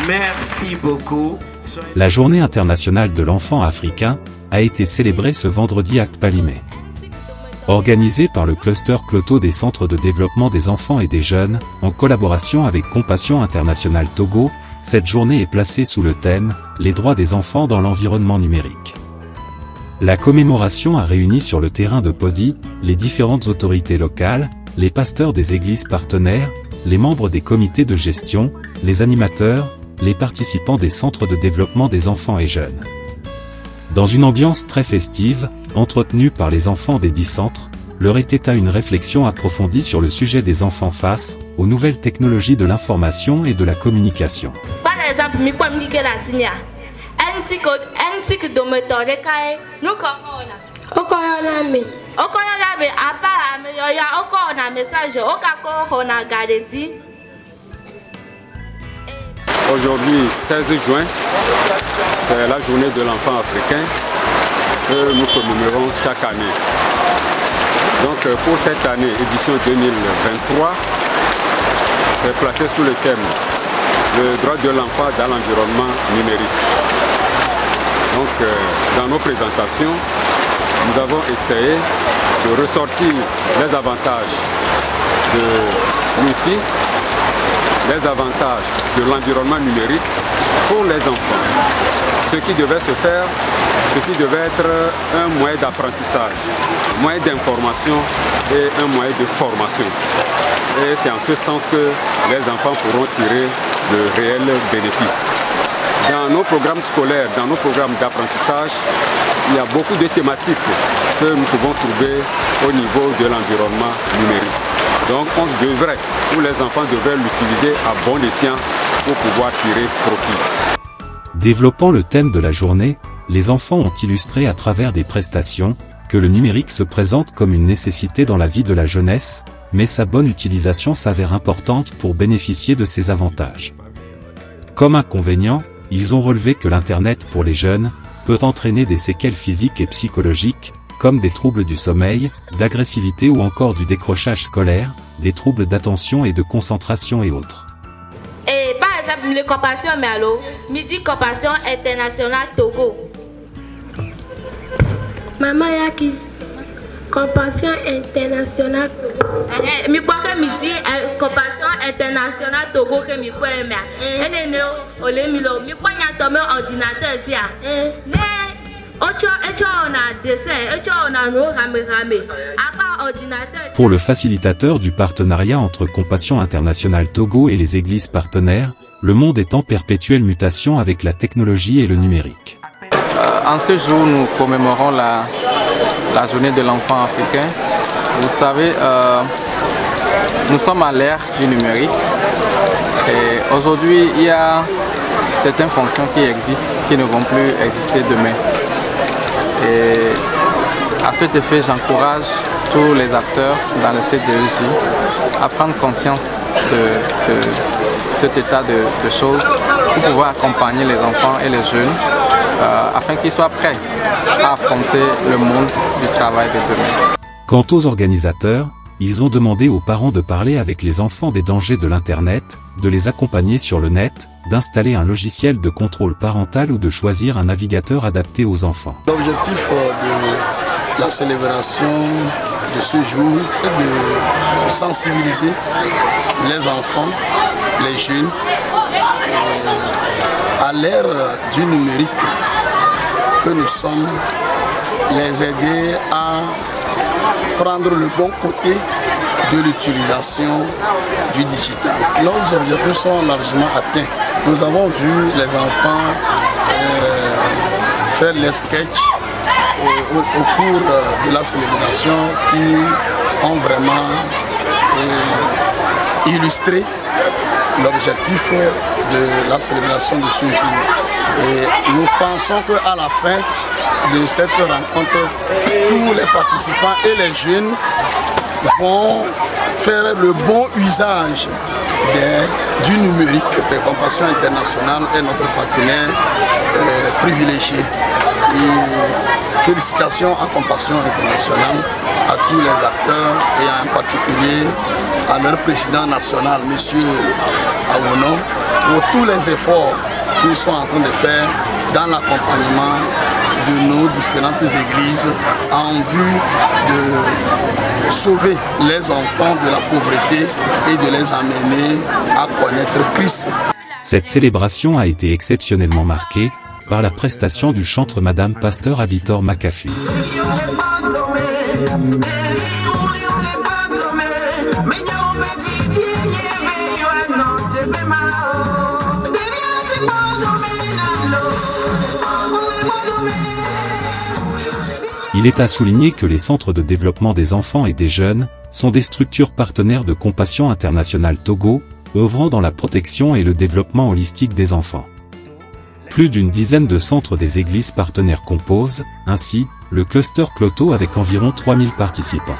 Merci beaucoup. La Journée internationale de l'enfant africain a été célébrée ce vendredi à Kpalimé. Organisée par le cluster Cloto des centres de développement des enfants et des jeunes, en collaboration avec Compassion Internationale Togo, cette journée est placée sous le thème « Les droits des enfants dans l'environnement numérique ». La commémoration a réuni sur le terrain de Podi, les différentes autorités locales, les pasteurs des églises partenaires, les membres des comités de gestion, les animateurs, les participants des centres de développement des enfants et jeunes. Dans une ambiance très festive, entretenue par les enfants des 10 centres, l'heure était à une réflexion approfondie sur le sujet des enfants face aux nouvelles technologies de l'information et de la communication. Par exemple, aujourd'hui, 16 juin, c'est la journée de l'enfant africain que nous commémorons chaque année. Donc pour cette année, édition 2023, c'est placé sous le thème « Le droit de l'enfant dans l'environnement numérique ». Donc dans nos présentations, nous avons essayé de ressortir les avantages de l'outil, les avantages de l'environnement numérique pour les enfants. Ce qui devait se faire, ceci devait être un moyen d'apprentissage, un moyen d'information et un moyen de formation. Et c'est en ce sens que les enfants pourront tirer de réels bénéfices. Dans nos programmes scolaires, dans nos programmes d'apprentissage, il y a beaucoup de thématiques que nous pouvons trouver au niveau de l'environnement numérique. Donc on devrait, ou les enfants devraient l'utiliser à bon escient pour pouvoir tirer profit. Développant le thème de la journée, les enfants ont illustré à travers des prestations que le numérique se présente comme une nécessité dans la vie de la jeunesse, mais sa bonne utilisation s'avère importante pour bénéficier de ses avantages. Comme inconvénient, ils ont relevé que l'Internet pour les jeunes peut entraîner des séquelles physiques et psychologiques, comme des troubles du sommeil, d'agressivité ou encore du décrochage scolaire, des troubles d'attention et de concentration et autres. Et par exemple, les Compassion Merlo, Midi Compassion Internationale Togo. Maman Yaki, Compassion Internationale Togo. Mi crois que Midi Compassion Internationale Togo que mi crois mais. Et ne ole mi lo mi crois y a tombé ordinateur dia. Ne Pour le facilitateur du partenariat entre Compassion Internationale Togo et les églises partenaires, le monde est en perpétuelle mutation avec la technologie et le numérique. En ce jour, nous commémorons la journée de l'enfant africain. Vous savez, nous sommes à l'ère du numérique et aujourd'hui, il y a certaines fonctions qui existent qui ne vont plus exister demain. Et à cet effet, j'encourage tous les acteurs dans le CDEJ à prendre conscience de cet état de choses pour pouvoir accompagner les enfants et les jeunes afin qu'ils soient prêts à affronter le monde du travail de demain. Quant aux organisateurs, ils ont demandé aux parents de parler avec les enfants des dangers de l'Internet, de les accompagner sur le net, d'installer un logiciel de contrôle parental ou de choisir un navigateur adapté aux enfants. L'objectif de la célébration de ce jour est de sensibiliser les enfants, les jeunes, à l'ère du numérique que nous sommes, les aider à prendre le bon côté de l'utilisation du digital. Nos objectifs sont largement atteints. Nous avons vu les enfants faire les sketchs au cours de la célébration qui ont vraiment illustré l'objectif de la célébration de ce jour. Et nous pensons qu'à la fin de cette rencontre, tous les participants et les jeunes vont faire le bon usage du numérique. Compassion Internationale est notre partenaire privilégié. Et félicitations à Compassion Internationale, à tous les acteurs et en particulier à leur président national, M. Awono, pour tous les efforts qu'ils sont en train de faire dans l'accompagnement de nos différentes églises en vue de sauver les enfants de la pauvreté et de les amener à connaître Christ. Cette célébration a été exceptionnellement marquée par la prestation du chantre Madame Pasteur Abitor Makafu. Il est à souligner que les centres de développement des enfants et des jeunes sont des structures partenaires de Compassion Internationale Togo, œuvrant dans la protection et le développement holistique des enfants. Plus d'une dizaine de centres des églises partenaires composent, ainsi, le cluster Cloto avec environ 3000 participants.